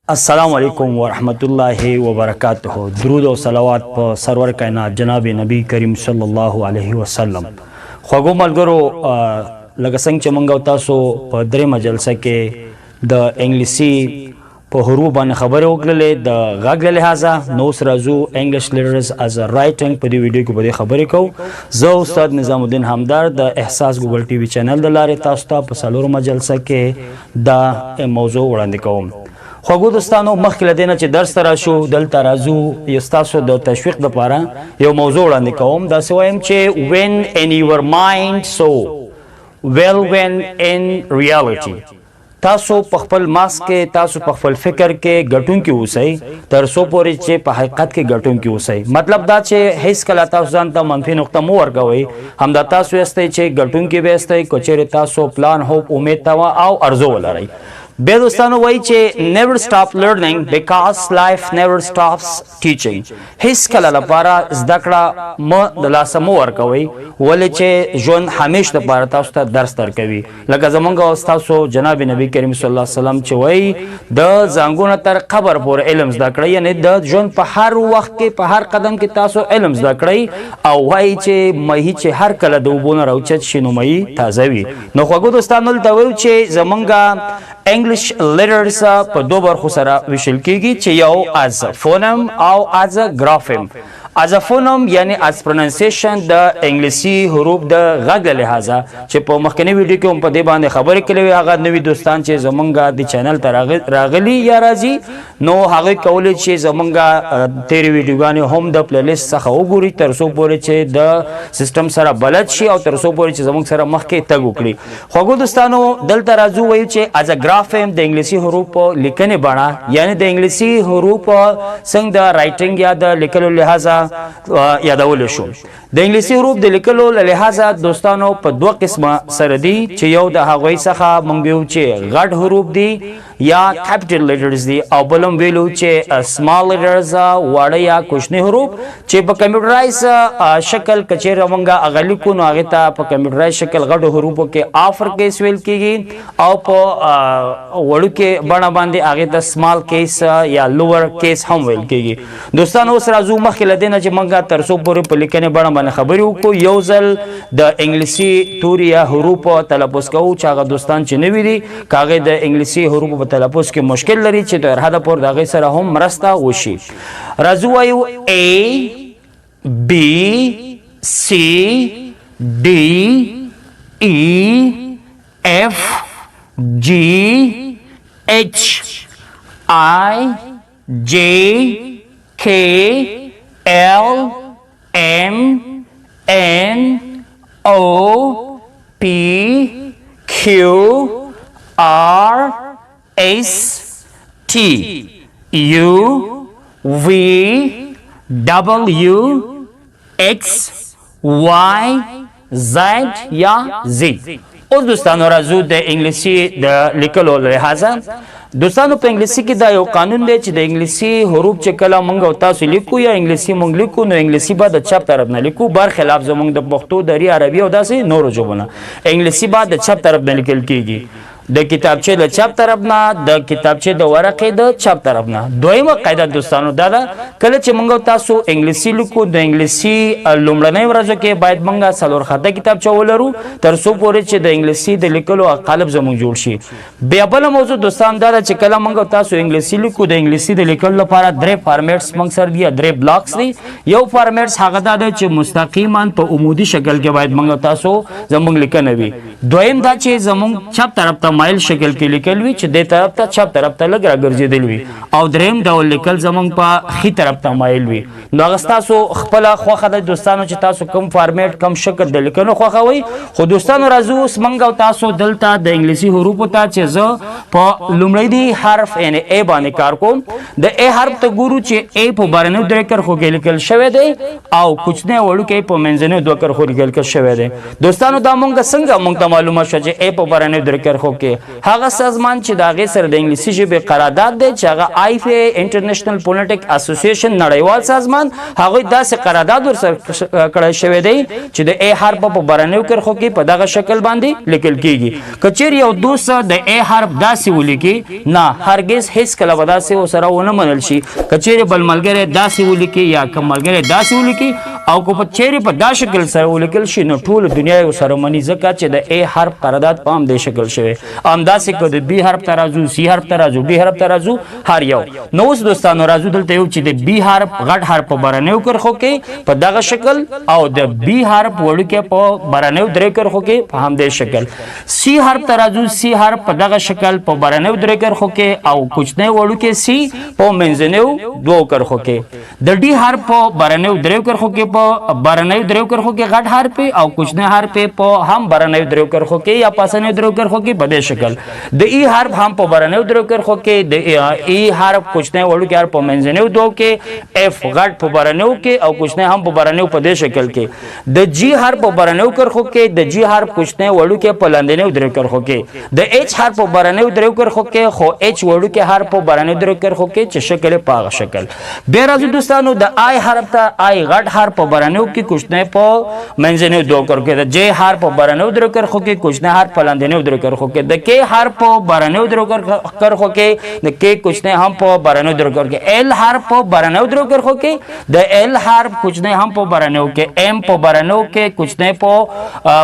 अस्सलाम वालेकुम वरहमतुल्लाहि वबरकातुहू। दुरूद और सलावत पर सरवर कायनात जनाब नबी करीम सल्लल्लाहु अलैहि वसल्लम। ख्वागो मलगरो लगसंग चमंगा तासो पर दरे मजलसा के द इंग्लिशी पर हरूफ बान खबर वगले द गाग लिहाजा नोस राजू English literatures as a writing पर वीडियो को बदे खबर को जो उस्ताद निजामुद्दीन हमदार द एहसास गूगल टीवी चैनल द लारे तास्ता पर सलोर मजलसा के द मौजू वड़ांदे कौम خوږو دوستانو مخکې له دې نه چې درس ته راشو دلته راځو یو ستاسو د تشویق دپاره یو موضوع وړاندې کوم داسې وایم چې when in your mind so well when in reality تاسو په خپل ماس کې تاسو په خپل فکر کې ګټونکي اوسئ تر څو پورې چې په حقیقت کې ګټونکي اوسئ مطلب دا چې هیڅ کله تاسو ځان ته منفي نقطه مو ورکوئ همدا تاسو یاستئ چې ګټونکي به یاستئ که چیرې تاسو پلان هوپ امید تمه او ارزو ولرئ بیا دوستانو وایي چې never stop learning because life never stops teaching. هیڅ کله لپاره زده کړه مه د لاسه مه ورکوئ ولې چې ژوند همیش دپاره تاسو ته درس درکوي لکه زمونږ ستاسو جناب نبی کریم صلی الله علیه وسلم چې وایي د زنګونه تر قبر پورې علم زده کړئ یعنی د ژوند په هر وخت کې په هر قدم کې تاسو علم زده کړئ او وایي چې مهي چې هر کله د اوبو نه راوچت شي نو مهي تازه وي نو خوږو دوستانو دلته وایو چې زمونږ English letters په دوه برخو سره ویشل کیږي چې یو as phoneme او as grapheme. as a phoneme یعنی as pronunciation د انګلیسي حروف د غږ له لحاظه چې په مخکنی ویډیو کې هم په دې باندې خبرې کړې وي هغه نوی دوستان چې زمونږ د چینل ته راغلي یا راځي نو هغه کولای چې زمونږ تیری ویډیوګانې هم د پلی لیست څخه وګوري تر څو پورې چې د سیستم سره بلد شي او تر څو پورې چې زمونږ سره مخکې تګ وکړي خوږو دوستانو دلته راځو وایو چې as a grapheme د انګلیسي حروف په لیکنې بڼه یعنی د انګلیسي حروف څنګه د رائټینګ یا د لیکلو لحاظه یادول شو د انګلیسي حروف د لیکلو لحاظه دوستانو په دوه قسمه سره دي چې یو د هغوی څخه مونږ ویو چې غټ حروف دي یا کیپټل لیټرز دي او بلم ویلو چې سمال لیټرز واړه یا کوچني حروف چې په کمپیوټرایز شکل کچیر مونږه اغلی کو نو هغه ته په کمپیوټرایز شکل غټ حروفو کې افر کیس ویل کیږي او په وړو کې بڼه باندې هغه ته سمال کیس یا لوور کیس هم ویل کیږي دوستانو اوس راځو مخکې لدینه چې مونږه تر څو پورې په لیکنې بڼه باندې خبرې وکړو یو ځل د انګلیسي توري یا حروف تلفظ کوو چې هغه دوستان چې نوي دي کاغه د انګلیسي حروف په تلفظ کې مشکل لري چې تر حده پورې د هغې سره هم مرسته وشي راځو وایو A B C D E F G H I J K L M N O P Q R S T U V W X Y Z یا Z اوس دوستانو راځو د انګلیسي د لیکلو لحاظه دوستانو په انګلیسي کې دا یو قانون دی چې د انګلیسي حروف چې کله مونږ او تاسو لیکو یا انګلیسي مونږ لیکو نو انګلیسي به د چپ طرف نه لیکو برخلاف زمونږ د پښتو دري عربي او داسې نورو ژبو نه انګلیسي به د چپ طرف نه لیکل کیږي د کتابچې د چپ طرف نه د کتابچې د ورقې د چپ طرف نه دویمه قاعده دوستانو دا ده کله چې مونږ تاسو انګلیسي لیکو د انګلیسي لومړنۍ ورځو کې باید مونږ څلور خطه کتابچه ولرو تر څو پورې چې د انګلیسي د لیکلو قالب زموږ جوړ شي بیا بله موضوع دوستان دا ده چې کله مونږ تاسو انګلیسي لیکو د انګلیسي د لیکلو لپاره درې فارمیټس مونږ سره دي درې بلاکس دي یو فارمیټس هغه دا ده چې مستقیما په عمودي شکل کې باید مونږ تاسو زموږ لیکنه وي دویم دا چې زموږ چپ طرف ته مایل شکل کې لیکل وي چې د طرف ته چپ طرف ته لګ راګرځېدل وي او دریم ډول لیکل زمونږ په ښي طرف ته مایل وي نو هغه ستاسو خپله خوښه ده دوستانو چې تاسو کوم فارمیټ کوم شکل د لیکنو خوښوئ خو دوستانو راځو اوس مونږ او تاسو دلته د انګلیسي حروفو ته چې زه په لومړی دی حرف یعنې ا باندې کار کوم د ا حرف ته ګورو چې ا په بارنیو درې کرښو کې لیکل شوی دی او کوچنی وړوکی په منځنیو دوه کرښو لیکل شوی دی دوستانو دا مونږ څنګه مونږ ته معلومه شوه چې ا په بارنیو درې کرښو کې کې هغه سازمان چې د هغې سره د انګلیسي ژبې قرارداد دی چې هغه IFA انټرنیشنل فونیټیک اسوسییشن نړیوال سازمان هغوی داسې قرارداد ورسره کړی شوی دی چې د A حرف په بهرنیو کرښو کې په دغه شکل باندې لیکل کیږي که چیرې یو دوست د A حرف داسې ولیکي نه هرګز هیڅ کله به داسې ورسره ونه منل شي که چیرې بل ملګری داسې ولیکي یا که ملګری داسې ولیکي او که په چیرې په دا شکل سره ولیکل شي نو ټول دنیا یې ورسره مني ځکه چې د A حرف قرارداد په همدې شکل شوی همداسې که د B حرف ته راځو C حرف ته راځو D حرف ته راځو هر یو نو اوس دوستانو راځو دلته یو چې د B حرف غټ حرف په بهرنیو کرښو کې په دغه شکل او د B حرف وړوکی په بهرنیو درې کرښو کې په همدې شکل C حرف ته راځو C حرف په دغه شکل په بهرنیو درې کرښو کې او کوچنی وړوکی C په منځنیو دوو کرښو کې د D حرف په بهرنیو درې کرښو کې په بهرنیو درې کرښو کې غټ حرف او کوچنی حرف په هم بهرنیو درې کرښو کې یا پاسنیو درې کرښو کې په دې شکل د E حرف هم په بهرنیو درې کرښو کې د E حرف کوچنی وړوکی حرف په منځنیو دوو کې F غټ په بهرنیو کې او کوچنی هم په بهرنیو په دې شکل کې د G حرف په بهرنیو کرښو کې د G حرف کوچنی وړوکی په لاندنیو درې کرښو کې د H حرف په بهرنیو درې کرښو کې خو H وړوکی حرف په بهرنیو درې کرښو کې چې شکل په هغه شکل بیا راځو دوستانو د I حرف ته I غټ حرف په بهرنیو کې کوچنی په منځنیو دوو کرښو کې د J حرف په بهرنیو درې کرښو کې کوچنی حرف په لاندنیو درې کرښو کې د K حرف په بهرنیو درې کرښو کې د K کوچنی هم په بهرنیو درې کرښو کې L حرف په بهرنیو درې کرښو کې د L حرف کوچنی هم په بهرنیو کې M په بهرنیو کې کوچنی په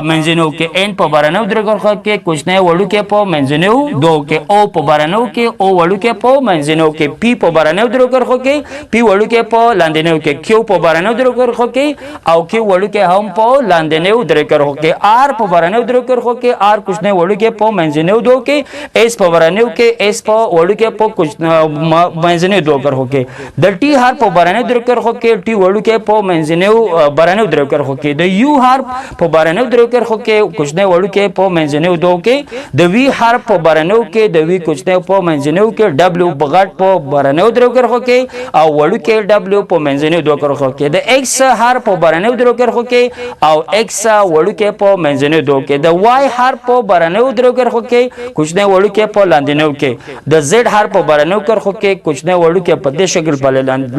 منځنیو کې N په بهرنیو درې کرښو کې کوچنی وړوکی په منځنیو دوو کې O په بهرنیو کې O وړوکی په منځنیو کې P په بهرنیو درې کرښو کې P وړوکی په لاندنیو کې Q په بهرنیو درې کرښو کې او Q وړوکی هم په لاندنیو درې کرښو کې R په بهرنیو درې کرښو کې R کوچنی وړوکی په منځنیو دوو کې S په بهرنیو کې S په وړوکی په منځنیو دوو کرښو کې د T حرف په بهرنیو درې کرښو کې T وړوکی په منځنیو بهرنیو درې کرښو کې د U حرف په بهرنیو درې کرښو کې کوچنی وړوکی په منځنیو دوو کې د V حرف په بهرنیو کې د V کوچنی په منځنیو کې W غټ په بهرنیو درې کرښو کې او وړوکی W په منځنیو دوو کرښو کې د X حرف په بهرنیو درې کرښو کې او X وړوکی په منځنیو دوو کې د Y حرف په بهرنیو درې کرښو کې کوچنی وړوکی په لاندنیو کې د Z حرف په بهرنیو کرښو کې کوچنی وړوکی په دې شکل په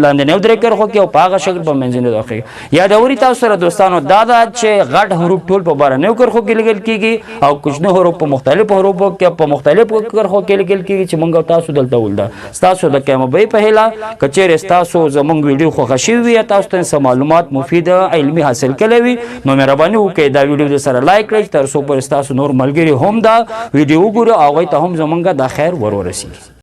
لاندنیو درې کرښو کې او په هغه شکل په منځنیو دوو کې یادوري تاسو سره دوستانو دا چې غټ حروف ټول په بهرنیو کرښو کې لیکل کیږي او کوچنی حروف په مختلفو حروفو کې په مختلفو کرښو کې لیکل کیږي چې موږ تاسو دلته ولدا تاسو د کیمبې په هلا کچېر تاسو زموږ ویډیو خوښ شي وي تاسو ته معلومات مفید علمي حاصل کړئ وي نو مهرباني وکړئ دا ویډیو سره لایک کړئ تر څو پر تاسو نور ملګری هم دا ویډیو وګوري او هغه ته هم زمونږه د خیر ورورسي